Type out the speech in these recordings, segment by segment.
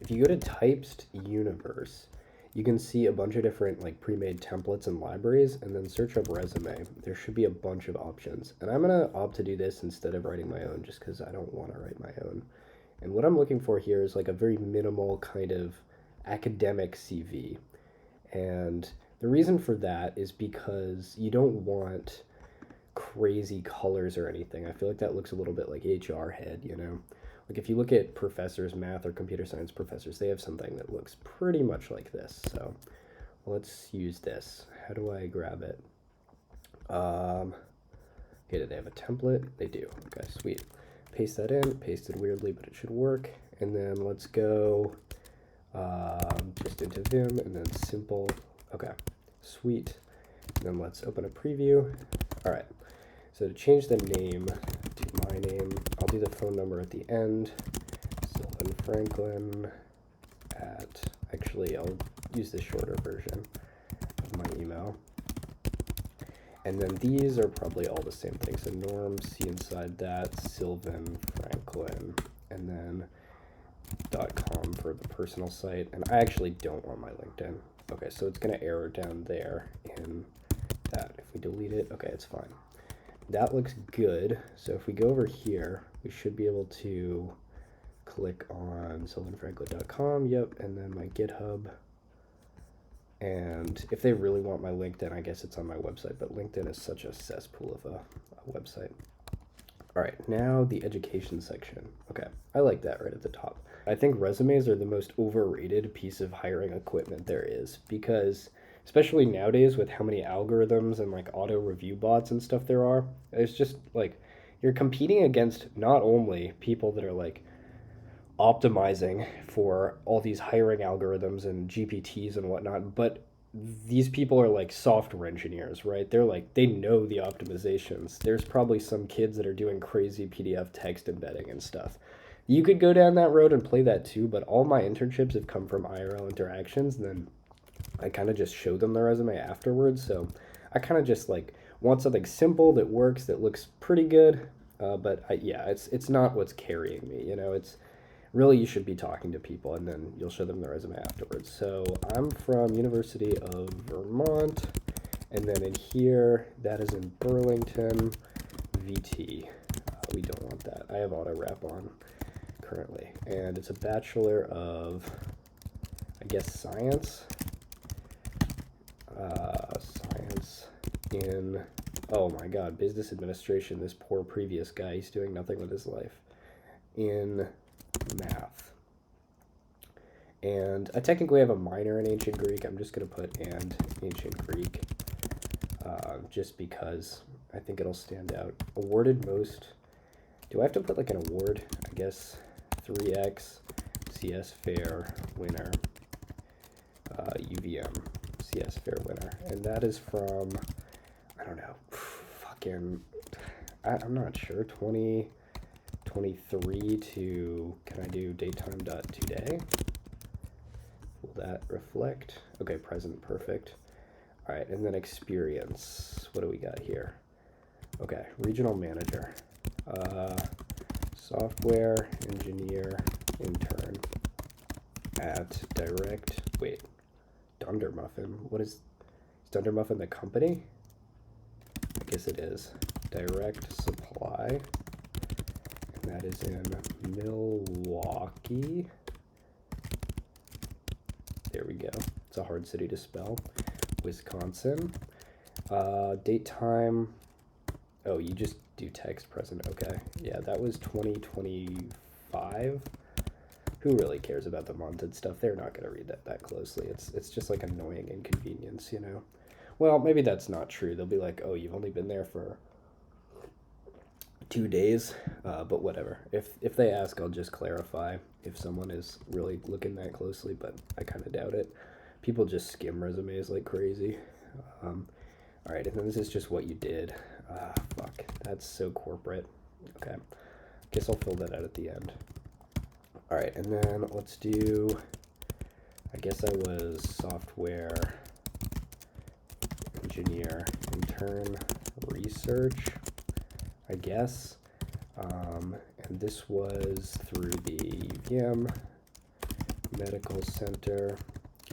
if you go to Typst Universe, you can see a bunch of different like pre-made templates and libraries, and then search up resume. There should be a bunch of options. And I'm gonna opt to do this instead of writing my own just because I don't want to write my own. And what I'm looking for here is like a very minimal kind of academic CV. And the reason for that is because you don't want crazy colors or anything. I feel like that looks a little bit like HR head, you know? Like if you look at professors, math or computer science professors, they have something that looks pretty much like this. So let's use this. How do I grab it? Okay, do they have a template? They do. Okay, sweet. Paste that in, pasted weirdly, but it should work. And then let's go just into Vim and then simple. Okay, sweet. And then let's open a preview. All right, so to change the name to my name, I'll do the phone number at the end. sylvanfranklin at, actually I'll use the shorter version of my email. And then these are probably all the same thing. So norm, see inside that, sylvanfranklin, and then .com for the personal site. And I actually don't want my LinkedIn. Okay, so it's gonna error down there in that. If we delete it, okay, it's fine. That looks good. So if we go over here, we should be able to click on sylvanfranklin.com, yep, and then my GitHub. And if they really want my LinkedIn, I guess it's on my website, but LinkedIn is such a cesspool of a website. All right, now the education section. Okay, I like that right at the top. I think resumes are the most overrated piece of hiring equipment there is, because especially nowadays with how many algorithms and like auto review bots and stuff there are, it's just like you're competing against not only people that are like optimizing for all these hiring algorithms and GPTs and whatnot, but these people are like software engineers, right? They're like, they know the optimizations. There's probably some kids that are doing crazy PDF text embedding and stuff. You could go down that road and play that too, but all my internships have come from IRL interactions, and then I kind of just show them the resume afterwards. So I kind of just like want something simple that works, that looks pretty good, but yeah, it's not what's carrying me, you know. It's really, you should be talking to people and then you'll show them the resume afterwards. So I'm from University of Vermont, and then in here, that is in Burlington, VT. We don't want that. I have auto wrap on currently, and it's a Bachelor of, I guess, science. Science in, oh my God, business administration. This poor previous guy, he's doing nothing with his life. In math. And I technically have a minor in ancient Greek. I'm just going to put and ancient Greek just because I think it'll stand out. Awarded most. Do I have to put like an award? I guess 3x CS Fair winner. UVM CS Fair winner. And that is from, I don't know, fucking, I'm not sure, 2023 to, can I do datetime.today? Will that reflect? Okay, present, perfect. All right, and then experience. What do we got here? Okay, regional manager. Software engineer intern at direct, wait, Dunder Muffin. What is Dunder Muffin the company? I guess it is. Direct Supply. That is in Milwaukee. There we go. It's a hard city to spell. Wisconsin. Date time. Oh, you just do text present. Okay. Yeah, that was 2025. Who really cares about the month and stuff? They're not going to read that closely. It's just like annoying inconvenience, you know? Well, maybe that's not true. They'll be like, oh, you've only been there for 2 days, but whatever. If they ask, I'll just clarify if someone is really looking that closely, but I kind of doubt it. People just skim resumes like crazy. All right, and then this is just what you did. Fuck, that's so corporate. Okay, guess I'll fill that out at the end. All right, and then let's do, I guess I was software engineer, intern, research, I guess. And this was through the UVM medical center,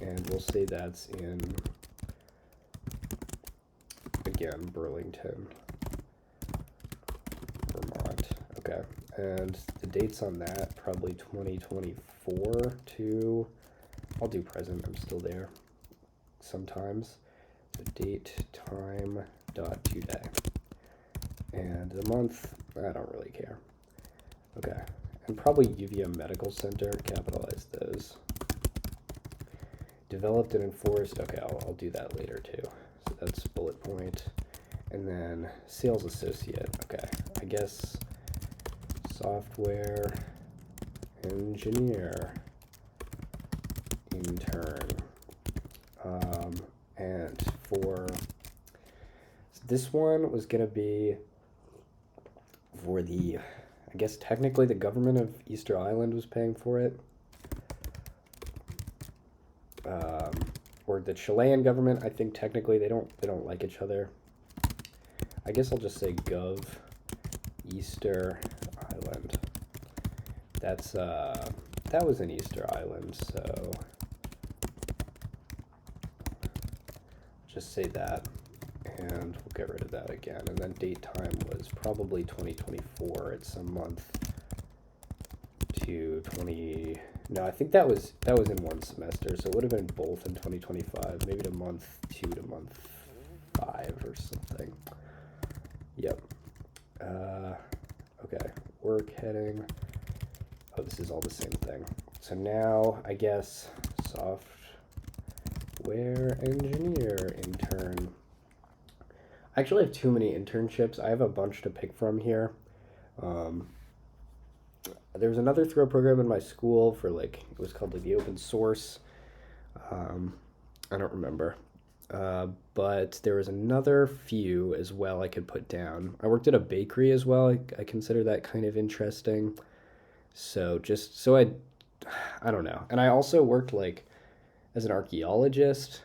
and we'll say that's in, again, Burlington, Vermont. Okay, and the dates on that, probably 2024 to, I'll do present, I'm still there sometimes. So date, time, dot, today. And the month, I don't really care. Okay, and probably UVM Medical Center, capitalize those. Developed and enforced, okay, I'll do that later too. So that's bullet point. And then sales associate, okay, I guess software engineer intern. And for this one was gonna be for the, I guess technically the government of Easter Island was paying for it. Or the Chilean government, I think technically they don't like each other. I guess I'll just say Gov Easter Island. That's that was in Easter Island, so just say that, and we'll get rid of that again. And then date time was probably 2024. It's some month to 20. No, I think that was in one semester, so it would have been both in 2025. Maybe to month 2 to month 5 or something. Yep. Okay. Work heading. Oh, this is all the same thing. So now I guess software engineer intern. I actually have too many internships. I have a bunch to pick from here. There was another throw program in my school for like, it was called like the open source. I don't remember. But there was another few as well I could put down. I worked at a bakery as well. I consider that kind of interesting. So just, so I don't know. And I also worked like as an archaeologist.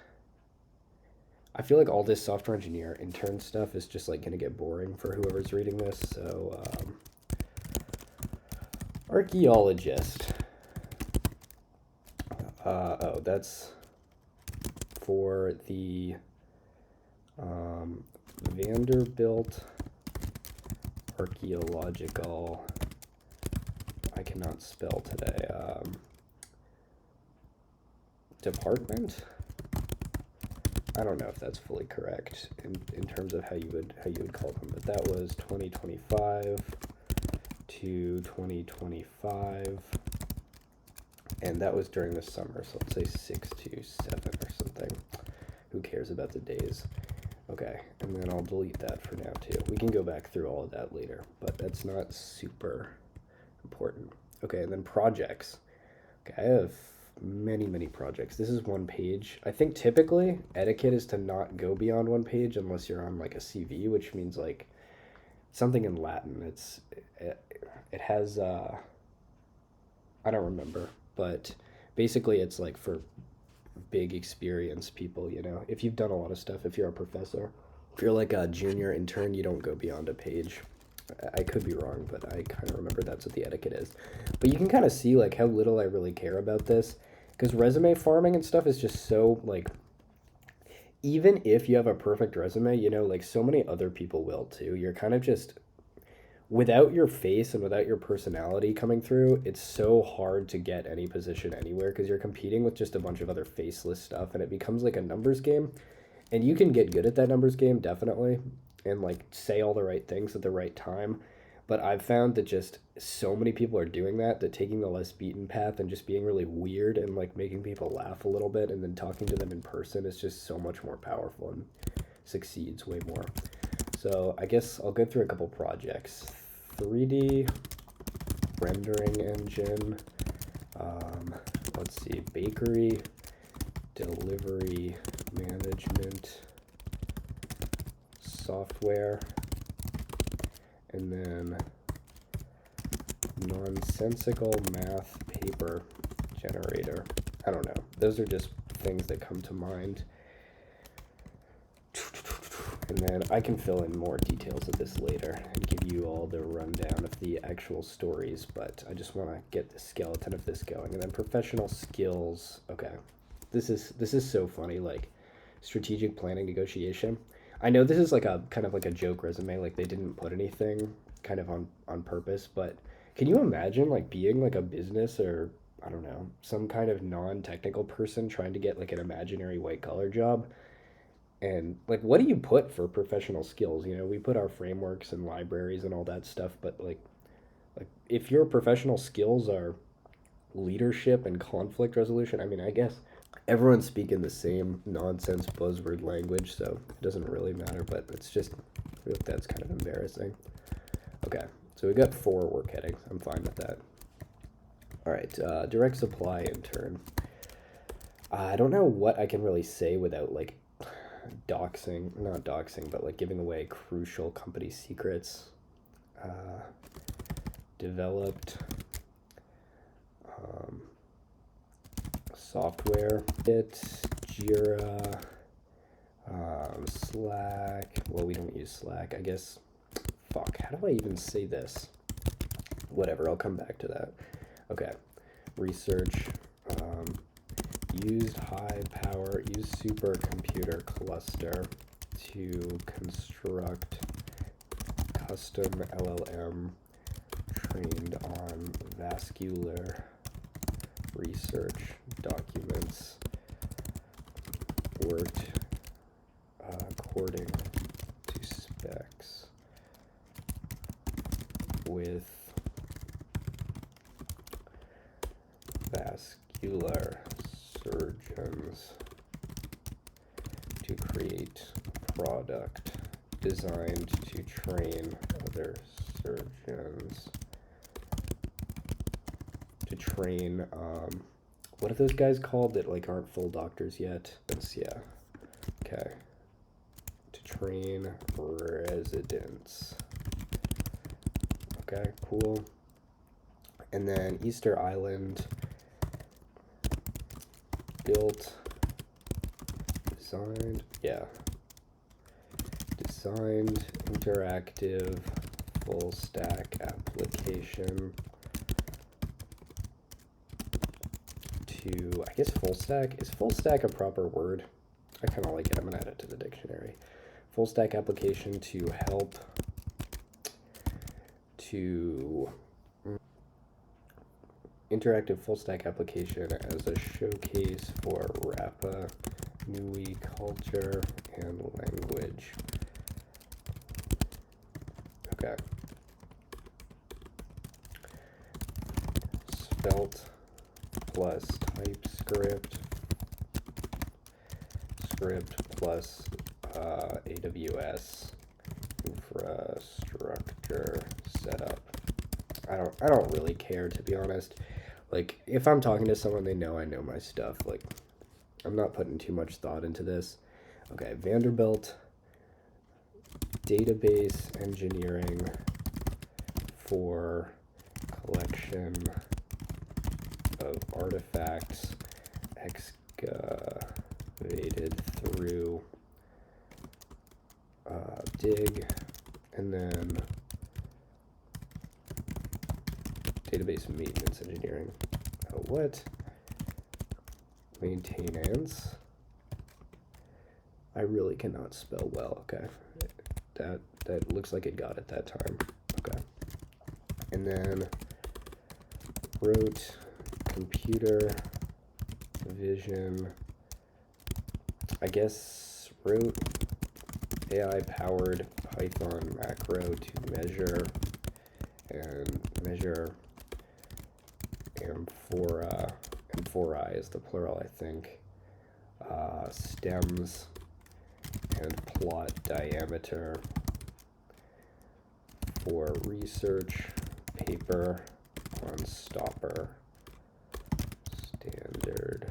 I feel like all this software engineer intern stuff is just like going to get boring for whoever's reading this. So, archaeologist. Oh, that's for the Vanderbilt Archaeological, I cannot spell today, department? I don't know if that's fully correct in terms of how you would call them, but that was 2025 to 2025, and that was during the summer, so let's say 6 to 7 or something. Who cares about the days? Okay, and then I'll delete that for now too. We can go back through all of that later, but that's not super important. Okay, and then projects. Okay, I have many projects. This is one page. I think typically etiquette is to not go beyond one page unless you're on like a CV, which means like something in Latin. It has I don't remember, but basically it's like for big experienced people, you know. If you've done a lot of stuff, if you're a professor, if you're like a junior intern, you don't go beyond a page. I could be wrong, but I kind of remember that's what the etiquette is. But you can kind of see like how little I really care about this, because resume farming and stuff is just so like, even if you have a perfect resume, you know, like so many other people will too. You're kind of just, without your face and without your personality coming through, it's so hard to get any position anywhere because you're competing with just a bunch of other faceless stuff, and it becomes like a numbers game. And you can get good at that numbers game, definitely, and like say all the right things at the right time. But I've found that just so many people are doing that taking the less beaten path and just being really weird and like making people laugh a little bit and then talking to them in person is just so much more powerful and succeeds way more. So I guess I'll go through a couple projects. 3D rendering engine, let's see, bakery, delivery management software, and then nonsensical math paper generator. I don't know. Those are just things that come to mind. And then I can fill in more details of this later and give you all the rundown of the actual stories, but I just want to get the skeleton of this going. And then professional skills. Okay, this is so funny. Like strategic planning negotiation. I know this is like a kind of like a joke resume. Like they didn't put anything kind of on purpose, but can you imagine like being like a business or I don't know some kind of non-technical person trying to get like an imaginary white collar job? And like, what do you put for professional skills? You know, we put our frameworks and libraries and all that stuff, but like if your professional skills are leadership and conflict resolution, I mean, I guess everyone's speaking the same nonsense buzzword language, so it doesn't really matter. But it's just that's kind of embarrassing. Okay, so we got 4 work headings. I'm fine with that. All right, direct supply intern. I don't know what I can really say without like doxing, not doxing, but like giving away crucial company secrets. Developed software, Jira, Slack. Well, we don't use Slack, I guess. Fuck, how do I even say this? Whatever, I'll come back to that. Okay, research. Used supercomputer cluster to construct custom LLM trained on vascular research documents, worked according to specs with vascular surgeons to create product designed to train other surgeons to train what are those guys called that like aren't full doctors yet? Yeah. Okay. To train residents. Okay, cool. And then Easter Island built, designed interactive full stack application to, I guess full stack, is full stack a proper word? I kind of like it, I'm gonna add it to the dictionary. Full stack application to help to interactive full stack application as a showcase for Rapa Nui culture and language. Okay. Svelte plus TypeScript plus AWS infrastructure setup. I don't really care, to be honest. Like, if I'm talking to someone, they know I know my stuff. Like, I'm not putting too much thought into this. Okay, Vanderbilt database engineering for collection of artifacts excavated through dig, and then database maintenance engineering. Oh, what? Maintenance? I really cannot spell well. Okay, that looks like it got it that time. Okay, and then wrote computer vision. I guess wrote AI powered Python macro to measure amphora is the plural, I think, stems and plot diameter for research paper on stopper standard.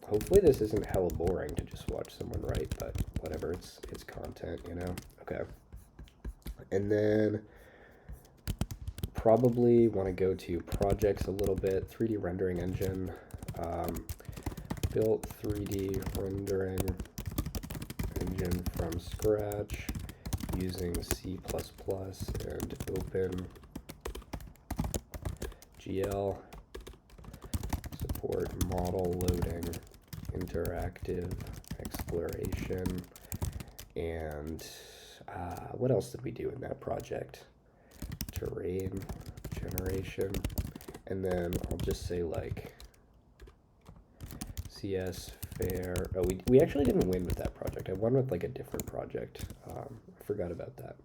Hopefully this isn't hella boring to just watch someone write, but whatever, it's content, you know? Okay. And then probably want to go to projects a little bit, 3D rendering engine, built 3D rendering engine from scratch using C++ and OpenGL. Support model loading, interactive exploration, and what else did we do in that project? Terrain generation, and then I'll just say like CS fair. Oh, we actually didn't win with that project. I won with like a different project. I forgot about that.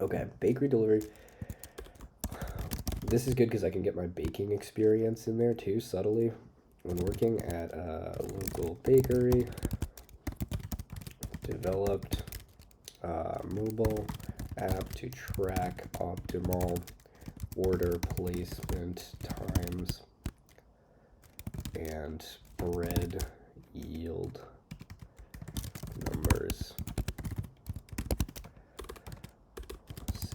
Okay, bakery delivery. This is good because I can get my baking experience in there too, subtly, when working at a local bakery. Developed a mobile app to track optimal order placement times and bread yield numbers.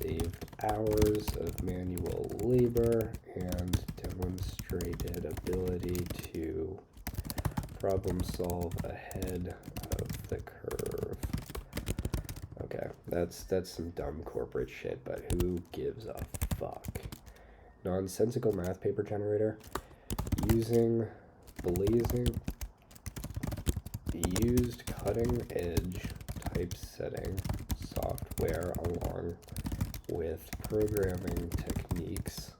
Saved hours of manual labor and demonstrated ability to problem solve ahead of the curve. Okay, that's some dumb corporate shit, but who gives a fuck? Nonsensical math paper generator. Used cutting edge typesetting software along with programming techniques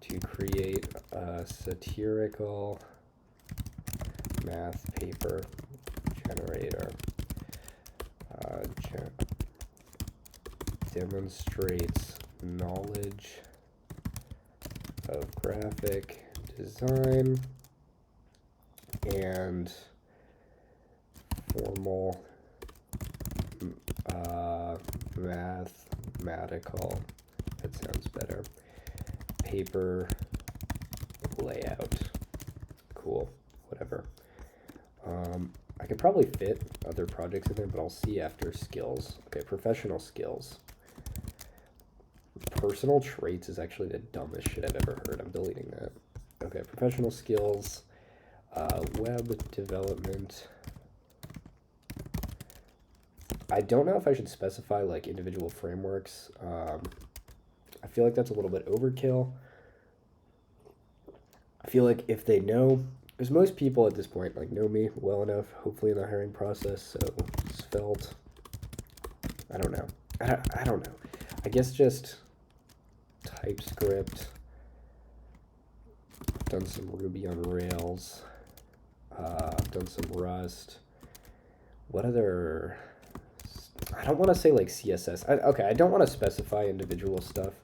to create a satirical math paper generator. Demonstrates knowledge of graphic design and formal mathematical, that sounds better, paper layout. Cool, whatever. I could probably fit other projects in there, but I'll see after skills. Okay, professional skills. Personal traits is actually the dumbest shit I've ever heard. I'm deleting that. Okay, professional skills, web development. I don't know if I should specify like individual frameworks. I feel like that's a little bit overkill. I feel like if they know, because most people at this point like know me well enough, hopefully in the hiring process, so Svelte, I don't know. I don't know. I guess just TypeScript, done some Ruby on Rails, done some Rust. What other, I don't want to say like CSS. Okay, I don't want to specify individual stuff,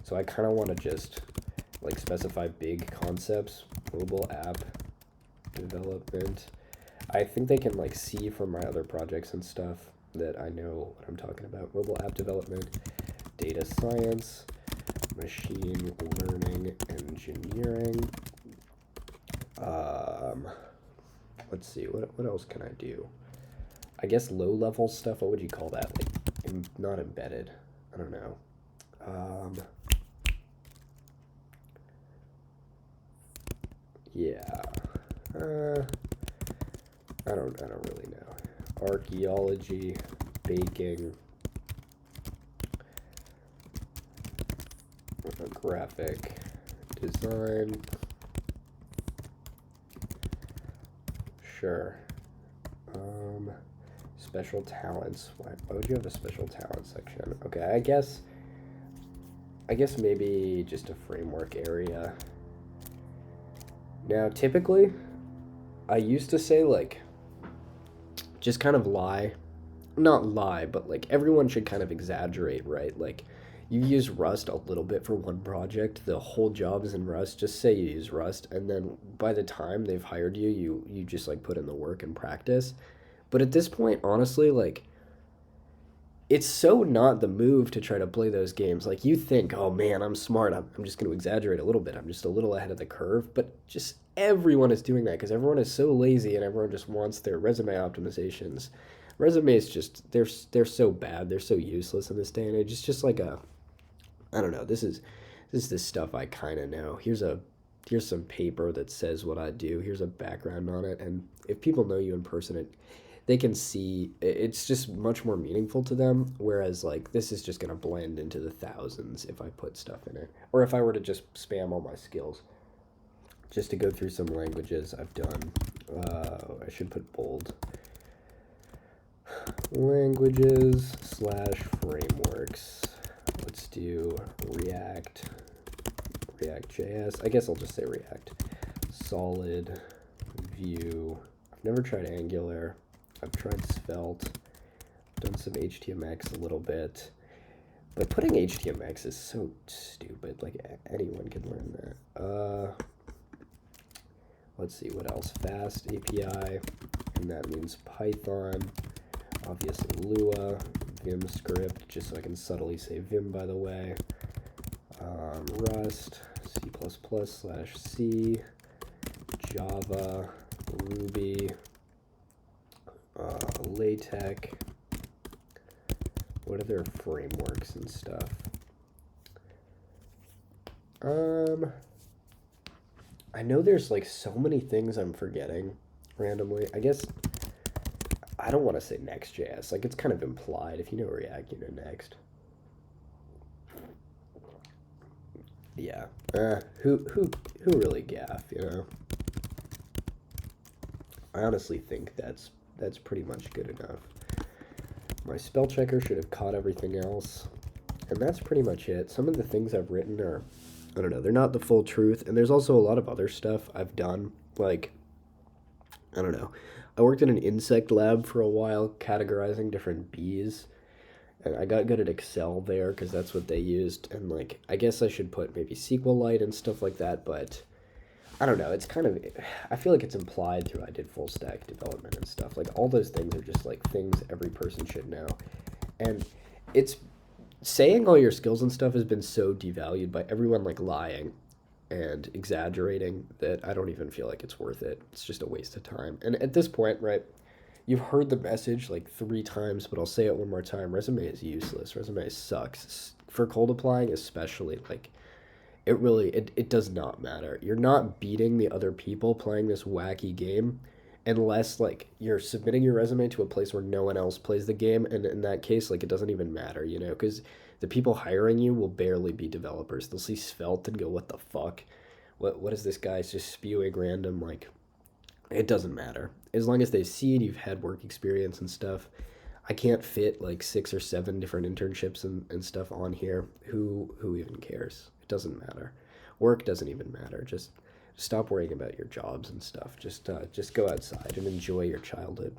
so I kind of want to just like specify big concepts. Mobile app development. I think they can like see from my other projects and stuff that I know what I'm talking about. Mobile app development, data science, machine learning engineering. Let's see, what else can I do? I guess low level stuff. What would you call that? Like not embedded. I don't know. Yeah. I don't really know. Archaeology, baking, graphic design. Sure. Special talents. Why would you have a special talent section? Okay, I guess maybe just a framework area. Now, typically, I used to say like, just kind of lie. Not lie, but like everyone should kind of exaggerate, right? Like, you use Rust a little bit for one project, the whole job is in Rust, just say you use Rust, and then by the time they've hired you, you just like put in the work and practice. But at this point, honestly, like, it's so not the move to try to play those games. Like, you think, oh man, I'm smart, I'm just going to exaggerate a little bit, I'm just a little ahead of the curve, but just everyone is doing that because everyone is so lazy and everyone just wants their resume optimizations. Resumes just, they're so bad, they're so useless in this day and age. It's just like a, I don't know, this is the stuff I kind of know. Here's a here's some paper that says what I do. Here's a background on it. And if people know you in person, they can see it's just much more meaningful to them. Whereas like this is just gonna blend into the thousands if I put stuff in it, or if I were to just spam all my skills. Just to go through some languages I've done. I should put bold. Languages / frameworks. Let's do React.js. I guess I'll just say React. Solid, Vue. I've never tried Angular. I've tried Svelte. I've done some HTMX a little bit. But putting HTMX is so stupid. Like, anyone can learn that. Let's see, what else? Fast API, and that means Python. Obviously Lua, Vim script, just so I can subtly say Vim, by the way. Rust, C++/C, Java, Ruby, LaTeX. What other frameworks and stuff? I know there's like so many things I'm forgetting randomly. I guess I don't want to say Next.js. Like, it's kind of implied. If you know React, you know Next. Yeah. Who really gaff, you know? I honestly think that's pretty much good enough. My spell checker should have caught everything else. And that's pretty much it. Some of the things I've written are, I don't know, they're not the full truth. And there's also a lot of other stuff I've done. Like, I don't know. I worked in an insect lab for a while, categorizing different bees. And I got good at Excel there because that's what they used. And, like, I guess I should put maybe SQLite and stuff like that. But I don't know. It's kind of, I feel like it's implied through I did full stack development and stuff. Like, all those things are just, like, things every person should know. And it's, saying all your skills and stuff has been so devalued by everyone, like, lying and exaggerating that I don't even feel like it's worth it. It's just a waste of time. And at this point, right, you've heard the message like 3 times, but I'll say it one more time. Resume is useless. Resume sucks. For cold applying especially, like, it does not matter. You're not beating the other people playing this wacky game unless, like, you're submitting your resume to a place where no one else plays the game, and in that case, like, it doesn't even matter, you know, because the people hiring you will barely be developers. They'll see Svelte and go, what the fuck? What is this guy just spewing random? Like, it doesn't matter. As long as they see you've had work experience and stuff. I can't fit, like, 6 or 7 different internships and stuff on here. Who even cares? It doesn't matter. Work doesn't even matter. Just stop worrying about your jobs and stuff. Just go outside and enjoy your childhood.